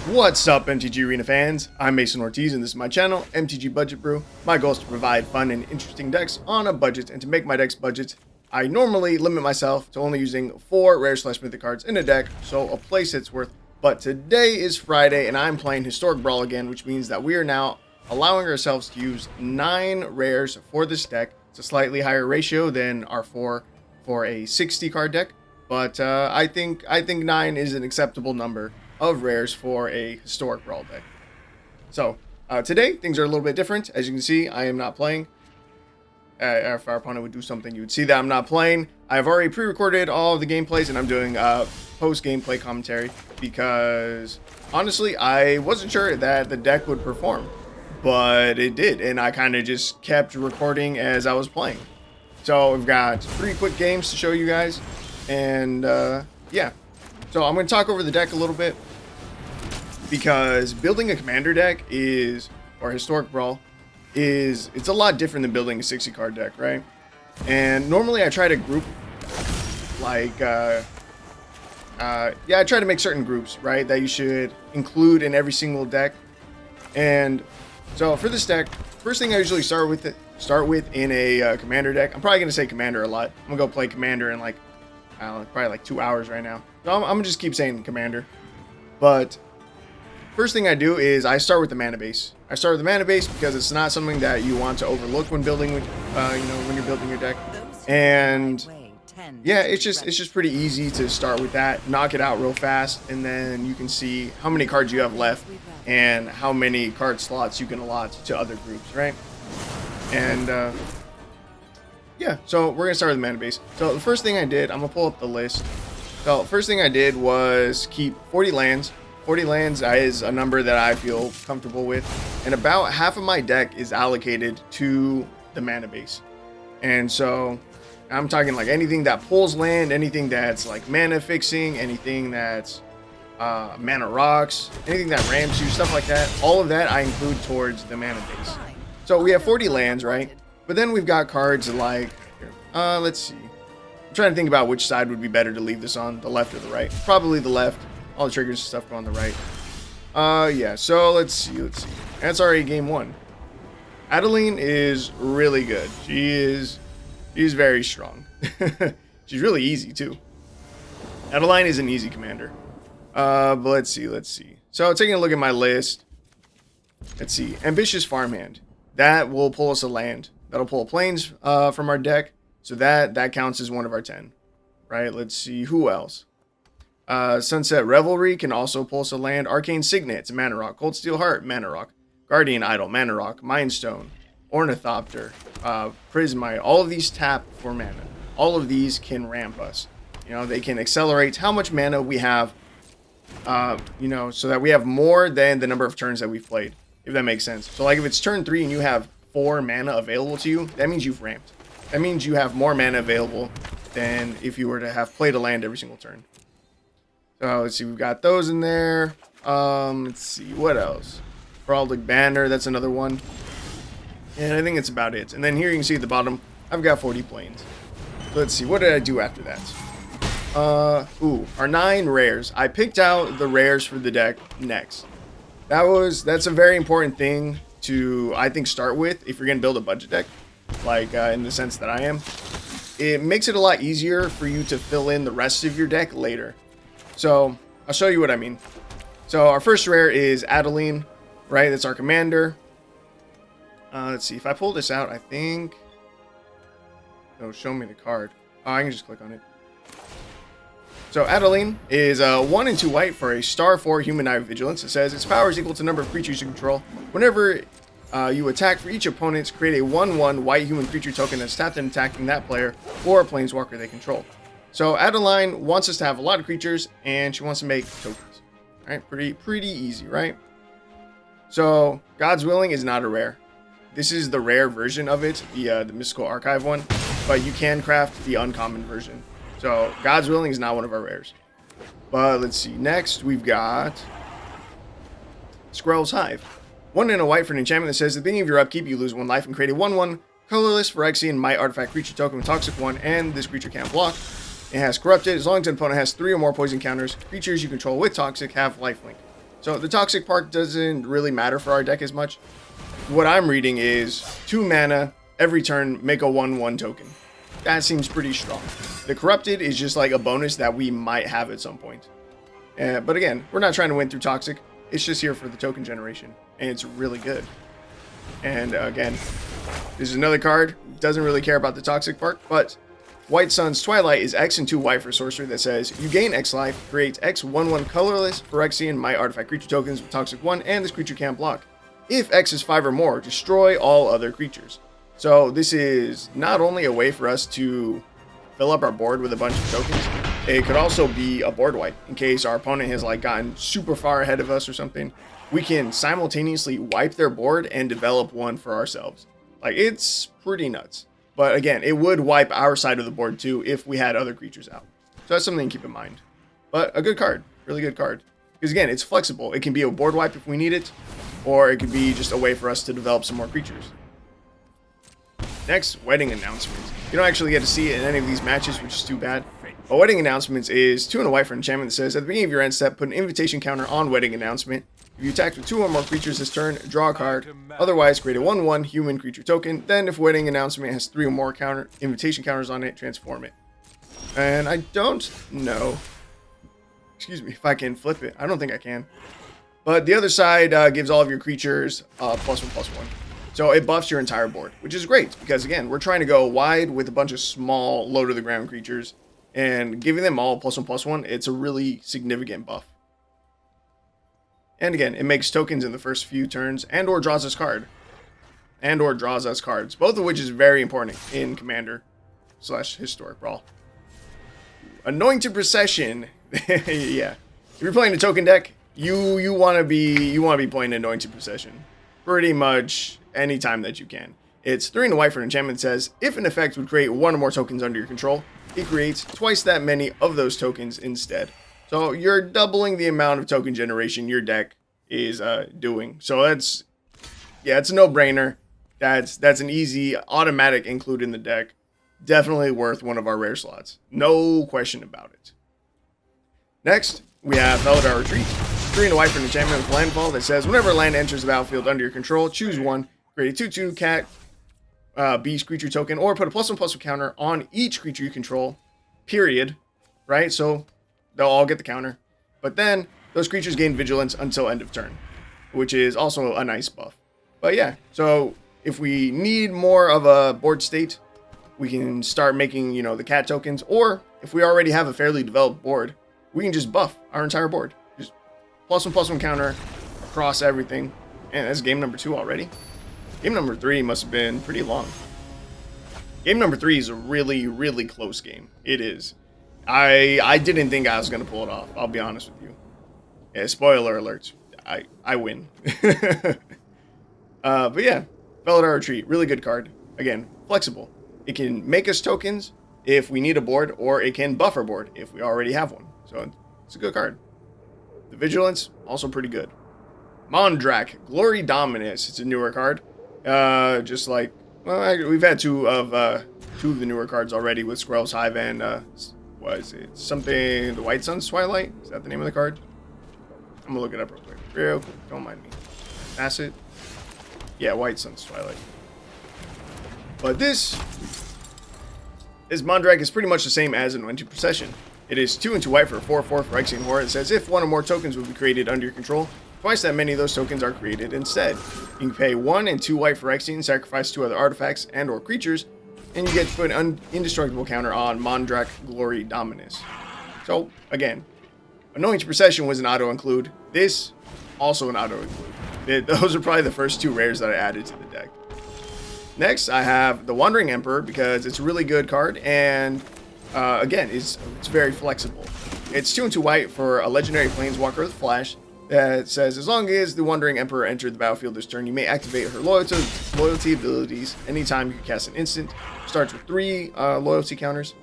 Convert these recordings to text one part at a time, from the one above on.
What's up, MTG Arena fans? I'm Mason Ortiz and this is my channel, MTG Budget Brew. My goal is to provide fun and interesting decks on a budget, and to make my decks budget, I normally limit myself to only using 4 rare/mythic cards in a deck, so a playset's worth. But today is Friday and I'm playing Historic Brawl again, which means that we are now allowing ourselves to use 9 rares for this deck. It's a slightly higher ratio than our 4 for a 60 card deck, but I think 9 is an acceptable number of rares for a Historic Brawl deck. So today things are a little bit different. As you can see, I am not playing. If our opponent would do something, you would see that I'm not playing. I've already pre-recorded all of the gameplays and I'm doing post-gameplay commentary because honestly I wasn't sure that the deck would perform, but it did, and I kind of just kept recording as I was playing. So we've got 3 quick games to show you guys, and yeah. So I'm going to talk over the deck a little bit, because building a commander deck or Historic Brawl it's a lot different than building a 60 card deck, right? And normally I try to group, like, I try to make certain groups, right, that you should include in every single deck. And so for this deck, first thing I usually start with in a commander deck, I'm probably going to say commander a lot. I'm going to go play commander in like, I don't know, probably like 2 hours right now. So I'm going to just keep saying commander. But first thing I do is I start with the mana base. I start with the mana base because it's not something that you want to overlook when building, when you're building your deck. And yeah, it's just pretty easy to start with that, knock it out real fast, and then you can see how many cards you have left and how many card slots you can allot to other groups, right? And yeah, so we're gonna start with the mana base. So the first thing I did, I'm gonna pull up the list. So first thing I did was keep 40 lands. 40 lands is a number that I feel comfortable with, and about half of my deck is allocated to the mana base. And so I'm talking like anything that pulls land, anything that's like mana fixing, anything that's mana rocks, anything that ramps you, stuff like that. All of that I include towards the mana base. So we have 40 lands, right? But then we've got cards like, let's see. I'm trying to think about which side would be better to leave this on, the left or the right. Probably the left. All the triggers and stuff go on the right. Yeah, so let's see. That's already game 1. Adeline is really good. She's very strong. She's really easy too. Adeline is an easy commander. But let's see. So taking a look at my list, let's see. Ambitious Farmhand. That will pull us a land. That'll pull plains from our deck. So that counts as one of our 10. Right? Let's see. Who else? Sunset Revelry can also pull us a land. Arcane Signet, it's a mana rock. Cold Steel Heart, mana rock. Guardian Idol, mana rock. Mindstone, Ornithopter, Prismite. All of these tap for mana. All of these can ramp us. You know, they can accelerate how much mana we have, so that we have more than the number of turns that we've played, if that makes sense. So like if it's turn 3 and you have 4 mana available to you, that means you've ramped. That means you have more mana available than if you were to have played a land every single turn. So let's see, we've got those in there. Let's see, what else? Heraldic Banner, that's another one. And I think it's about it. And then here you can see at the bottom, I've got 40 plains. So let's see, what did I do after that? Our 9 rares. I picked out the rares for the deck next. That's a very important thing to, I think, start with if you're going to build a budget deck, like in the sense that I am. It makes it a lot easier for you to fill in the rest of your deck later. So I'll show you what I mean. So our first rare is Adeline, right? That's our commander. Let's see, if I pull this out, I think it'll show me the card. Oh, I can just click on it. So Adeline is 1 and 2 white for a star 4 human eye vigilance. It says its power is equal to the number of creatures you control. Whenever you attack for each opponent, create a 1/1 white human creature token that's tapped and attacking that player or a planeswalker they control. So Adeline wants us to have a lot of creatures, and she wants to make tokens. All right, pretty easy, right? So God's Willing is not a rare. This is the rare version of it, the Mystical Archive one, but you can craft the uncommon version. So God's Willing is not one of our rares. But let's see. Next, we've got Squirrel's Hive. 1 and a white for an enchantment that says at the beginning of your upkeep, you lose 1 life and create a 1/1 colorless Phyrexian Might artifact creature token with Toxic 1, and this creature can't block. It has Corrupted. As long as an opponent has 3 or more poison counters, creatures you control with Toxic have lifelink. So the Toxic Park doesn't really matter for our deck as much. What I'm reading is 2 mana, every turn, make a 1/1 token. That seems pretty strong. The Corrupted is just like a bonus that we might have at some point. But again, we're not trying to win through Toxic. It's just here for the token generation. And it's really good. And again, this is another card. Doesn't really care about the Toxic Park, but White Sun's Twilight is X and 2 white for sorcery that says, you gain X life, create X 1/1 colorless Phyrexian my artifact creature tokens with Toxic 1, and this creature can't block. If X is 5 or more, destroy all other creatures. So this is not only a way for us to fill up our board with a bunch of tokens, it could also be a board wipe in case our opponent has like gotten super far ahead of us or something. We can simultaneously wipe their board and develop one for ourselves. Like, it's pretty nuts. But again, it would wipe our side of the board too if we had other creatures out. So that's something to keep in mind. But a good card, really good card. Because again, it's flexible. It can be a board wipe if we need it, or it could be just a way for us to develop some more creatures. Next, Wedding Announcements. You don't actually get to see it in any of these matches, which is too bad. But Wedding Announcements is 2 and a white for an enchantment that says, at the beginning of your end step, put an invitation counter on Wedding Announcement. If you attack with 2 or more creatures this turn, draw a card. Otherwise, create a 1/1 human creature token. Then, if Wedding Announcement has 3 or more invitation counters on it, transform it. And I don't know, excuse me, if I can flip it. I don't think I can. But the other side gives all of your creatures +1/+1. So it buffs your entire board, which is great because, again, we're trying to go wide with a bunch of small, low-to-the-ground creatures. And giving them all +1/+1, it's a really significant buff. And again, it makes tokens in the first few turns and or draws us card. And or draws us cards, both of which is very important in Commander / Historic Brawl. Anointed Procession. Yeah. If you're playing a token deck, you want to be playing Anointed Procession pretty much any time that you can. It's 3 and a white for an enchantment that says, if an effect would create 1 or more tokens under your control, it creates twice that many of those tokens instead. So you're doubling the amount of token generation your deck is doing. So that's, yeah, it's a no-brainer. That's an easy automatic include in the deck. Definitely worth one of our rare slots. No question about it. Next, we have Felidar Retreat. 3 and a white for an enchantment with landfall that says, whenever land enters the battlefield under your control, choose 1, create a 2/2 cat beast creature token, or put a +1/+1 counter on each creature you control, period. Right? So they'll all get the counter. But then those creatures gain vigilance until end of turn, which is also a nice buff. But yeah, so if we need more of a board state, we can start making, you know, the cat tokens, or if we already have a fairly developed board, we can just buff our entire board. Just +1/+1 counter across everything. And that's game number 2 already. Game number 3 must have been pretty long. Game number 3 is a really, really close game. It is. I didn't think I was going to pull it off. I'll be honest with you. Yeah, spoiler alert. I win. But yeah, Felidar Retreat. Really good card. Again, flexible. It can make us tokens if we need a board, or it can buff our board if we already have one. So it's a good card. The Vigilance, also pretty good. Mondrak, Glory Dominus. It's a newer card. Just like, well, we've had two of the newer cards already with Squirrel's Hive and, what is it? Something, the White Sun's Twilight? Is that the name of the card? I'm gonna look it up real quick. Real quick, don't mind me. Acid? Yeah, White Sun's Twilight. But this Mondrak is pretty much the same as Anointed Procession. It is 2 and 2 white for a 4/4 Phyrexian Horror. It says if 1 or more tokens will be created under your control, twice that many of those tokens are created instead. You can pay 1 and 2 white Phyrexian, sacrifice 2 other artifacts and or creatures, and you get to put an indestructible counter on Mondrak Glory Dominus. So, again, Anointed Procession was an auto-include. This, also an auto-include. Those are probably the first 2 rares that I added to the deck. Next, I have the Wandering Emperor, because it's a really good card, and again, it's very flexible. It's 2 and 2 white for a legendary Planeswalker with Flash that says, as long as the Wandering Emperor entered the battlefield this turn, you may activate her loyalty abilities anytime you can cast an instant. Starts with 3 loyalty counters.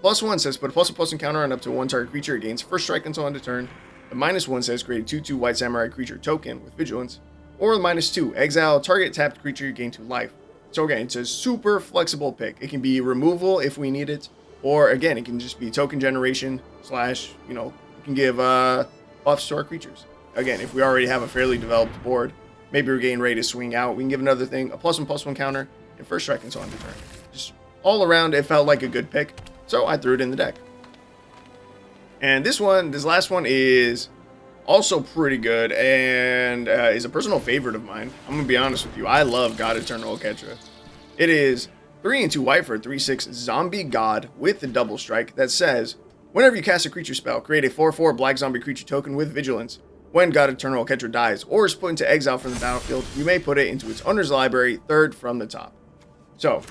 +1 says put a +1/+1 counter on up to 1 target creature. It gains first strike until end of turn. The -1 says create a 2/2 white samurai creature token with vigilance. Or the -2, exile target tapped creature, gain 2 life. So again, it's a super flexible pick. It can be removal if we need it, or again, it can just be token generation / you know, it can give buffs to our creatures. again, if we already have a fairly developed board, maybe we're getting ready to swing out, we can give another thing, a +1/+1 counter, and first strike and so on to turn. Just all around, it felt like a good pick, so I threw it in the deck. And this last one is also pretty good, and is a personal favorite of mine. I'm going to be honest with you, I love God Eternal Oketra. It is 3 and 2 white for a 3/6 zombie god with the double strike that says, whenever you cast a creature spell, create a 4/4 black zombie creature token with vigilance. When God Eternal Oketra dies or is put into exile from the battlefield, you may put it into its owner's library, third from the top. So,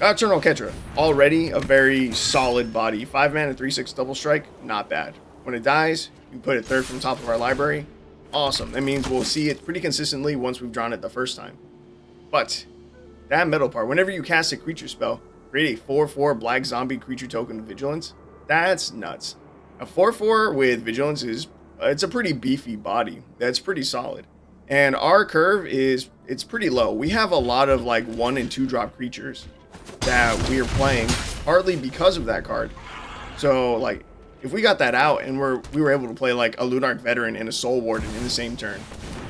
God Eternal Oketra, already a very solid body. 5 mana, 3/6 double strike, not bad. When it dies, you put it third from the top of our library. Awesome. That means we'll see it pretty consistently once we've drawn it the first time. But that middle part, whenever you cast a creature spell, create a 4/4 black zombie creature token with vigilance. That's nuts. A 4/4 with vigilance it's a pretty beefy body. That's pretty solid. And our curve it's pretty low. We have a lot of like 1 and 2 drop creatures that we are playing partly because of that card. So like if we got that out and we were able to play like a Lunarch Veteran and a Soul Warden in the same turn,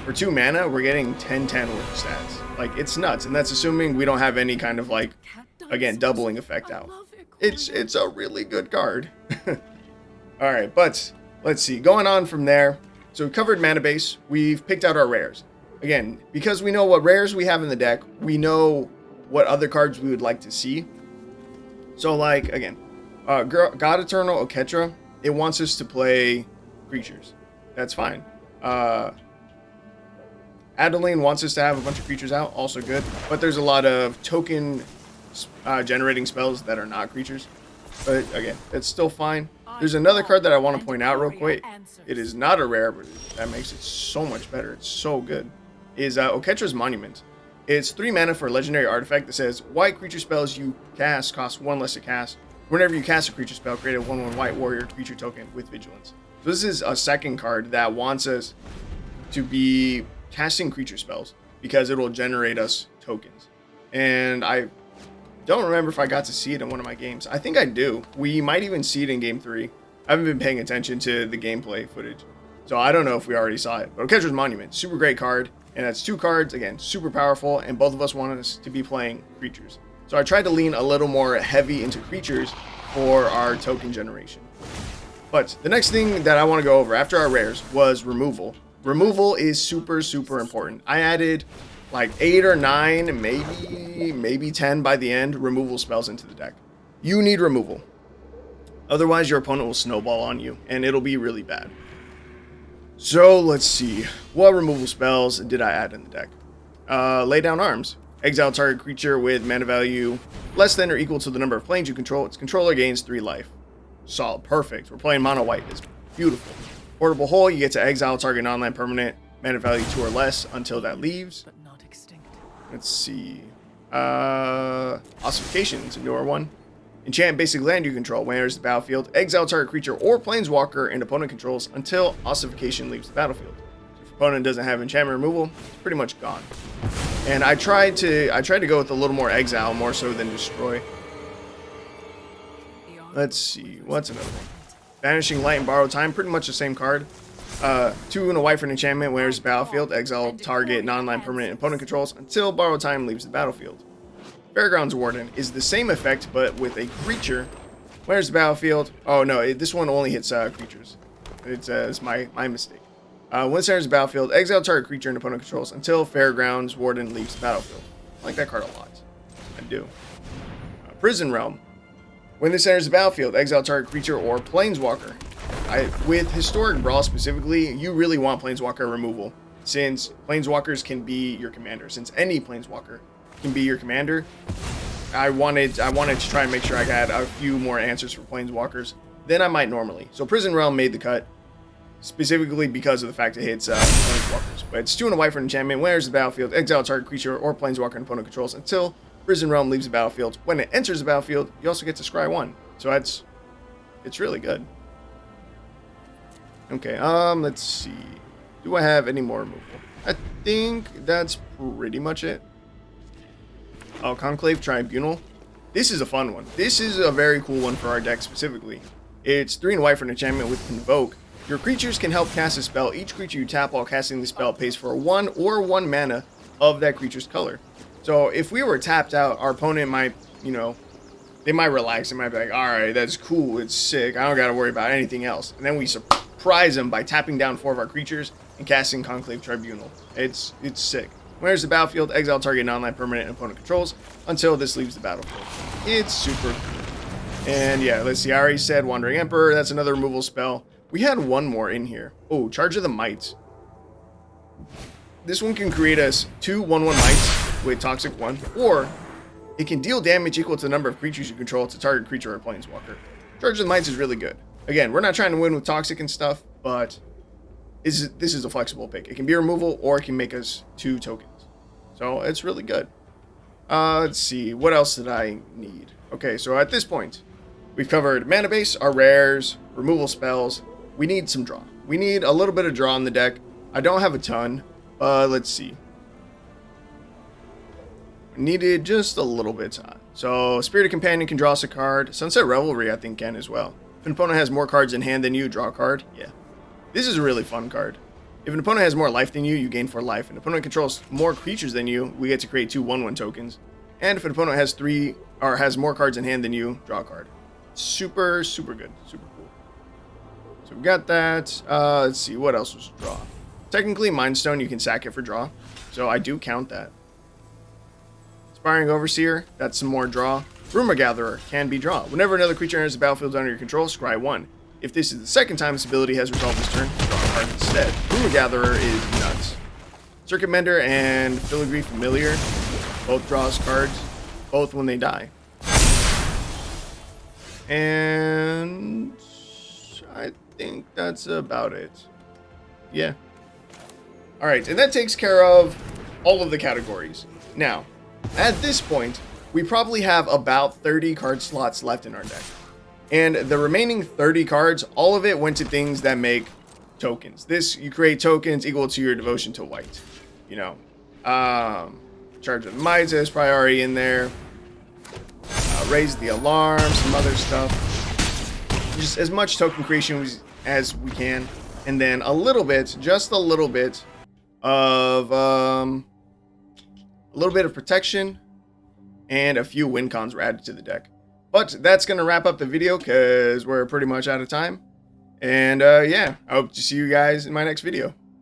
for 2 mana we're getting 10/10 worth of stats. Like it's nuts, and that's assuming we don't have any kind of like, again, doubling effect out. It's a really good card. All right, but let's see, going on from there. So we covered mana base, we've picked out our rares. Again, because we know what rares we have in the deck, we know what other cards we would like to see. So like, again, God Eternal Oketra, it wants us to play creatures. That's fine. Adeline wants us to have a bunch of creatures out, also good. But there's a lot of token generating spells that are not creatures. But again, it's still fine. There's another card that I want to point out real quick. It is not a rare, but that makes it so much better. It's so good. Is Oketra's Monument. It's 3 mana for a legendary artifact that says, white creature spells you cast cost 1 less to cast. Whenever you cast a creature spell, create a 1/1 white warrior creature token with vigilance. So this is a second card that wants us to be casting creature spells because it will generate us tokens. And I don't remember if I got to see it in one of my games. I think I do. We might even see it in game 3. I haven't been paying attention to the gameplay footage, so I don't know if we already saw it. But Oketra's Monument, super great card, and that's 2 cards, again, super powerful, and both of us want us to be playing creatures. So I tried to lean a little more heavy into creatures for our token generation. But the next thing that I want to go over after our rares was removal. Removal is super, super important. I added like 8 or 9, maybe 10 by the end, removal spells into the deck. You need removal. Otherwise, your opponent will snowball on you, and it'll be really bad. So, let's see. What removal spells did I add in the deck? Lay Down Arms. Exile target creature with mana value less than or equal to the number of planes you control. Its controller gains 3 life. Solid. Perfect. We're playing mono white. It's beautiful. Portable Hole. You get to exile target non-land permanent, mana value 2 or less until that leaves. Let's see. Ossification is a newer one. Enchant basic land you control. When it enters the battlefield, exile target creature or planeswalker and opponent controls until Ossification leaves the battlefield. So if your opponent doesn't have enchantment removal, it's pretty much gone. And I tried to go with a little more exile, more so than destroy. Let's see. What's another one? Vanishing Light and Borrowed Time, pretty much the same card. 2 and a white for an enchantment. When it enters the battlefield, exile target non-land permanent opponent controls until Borrowed Time leaves the battlefield. Fairgrounds Warden is the same effect, but with a creature. Where's the battlefield? Oh no, this one only hits creatures. It's my mistake. When it enters the battlefield, exile target creature and opponent controls until Fairgrounds Warden leaves the battlefield. I like that card a lot. I do. Prison Realm. When this enters the battlefield, exile target creature or planeswalker. With Historic Brawl specifically, you really want planeswalker removal, since planeswalkers can be your commander. Since any planeswalker can be your commander, I wanted to try and make sure I got a few more answers for planeswalkers than I might normally. So Prison Realm made the cut, specifically because of the fact it hits planeswalkers. But it's 2 and a white for an enchantment. When it enters the battlefield, exile target creature or planeswalker and opponent controls until Prison Realm leaves the battlefield. When it enters the battlefield, you also get to scry 1. So it's really good. Okay, let's see. Do I have any more removal? I think that's pretty much it. Oh, Conclave Tribunal. This is a fun one. This is a very cool one for our deck specifically. It's 3 and white for an enchantment with Convoke. Your creatures can help cast a spell. Each creature you tap while casting the spell pays for 1 or 1 mana of that creature's color. So if we were tapped out, our opponent might, they might relax. They might be like, all right, that's cool. It's sick. I don't got to worry about anything else. And then we surprise them by tapping down 4 of our creatures and casting Conclave Tribunal. It's sick. When it enters the battlefield, exile target non-land permanent opponent controls until this leaves the battlefield. It's super cool. And yeah, let's see. I already said Wandering Emperor. That's another removal spell. We had one more in here. Oh, Charge of the Might. This one can create us 2 1/1 mites with Toxic 1, or it can deal damage equal to the number of creatures you control to target creature or planeswalker. Charge of the Mites is really good. Again, we're not trying to win with Toxic and stuff, but this is a flexible pick. It can be removal, or it can make us 2 tokens. So it's really good. Let's see. What else did I need? Okay, so at this point, we've covered mana base, our rares, removal spells. We need some draw. We need a little bit of draw in the deck. I don't have a ton. Let's see. Needed just a little bit. So Spirited Companion can draw us a card. Sunset Revelry I think can as well. If an opponent has more cards in hand than you, draw a card. Yeah. This is a really fun card. If an opponent has more life than you, you gain 4 life. If an opponent controls more creatures than you, we get to create 2 1/1 tokens. And if an opponent has 3 or has more cards in hand than you, draw a card. Super good. Super cool. So we got that. Let's see, what else was draw? Technically, Mind Stone, you can sack it for draw. So I do count that. Inspiring Overseer, that's some more draw. Rumor Gatherer can be draw. Whenever another creature enters the battlefield under your control, scry 1. If this is the second time this ability has resolved this turn, draw a card instead. Rumor Gatherer is nuts. Circuit Mender and Filigree Familiar both draw us cards, both when they die. And I think that's about it. Yeah. Alright, and that takes care of all of the categories. Now, at this point, we probably have about 30 card slots left in our deck. And the remaining 30 cards, all of it went to things that make tokens. This, you create tokens equal to your devotion to white. Charge of the Mites is probably already in there. Raise the Alarm, some other stuff. Just as much token creation as we can. And then a little bit, just a little bit of protection, and a few win cons were added to the deck. But that's going to wrap up the video because we're pretty much out of time. And yeah, I hope to see you guys in my next video.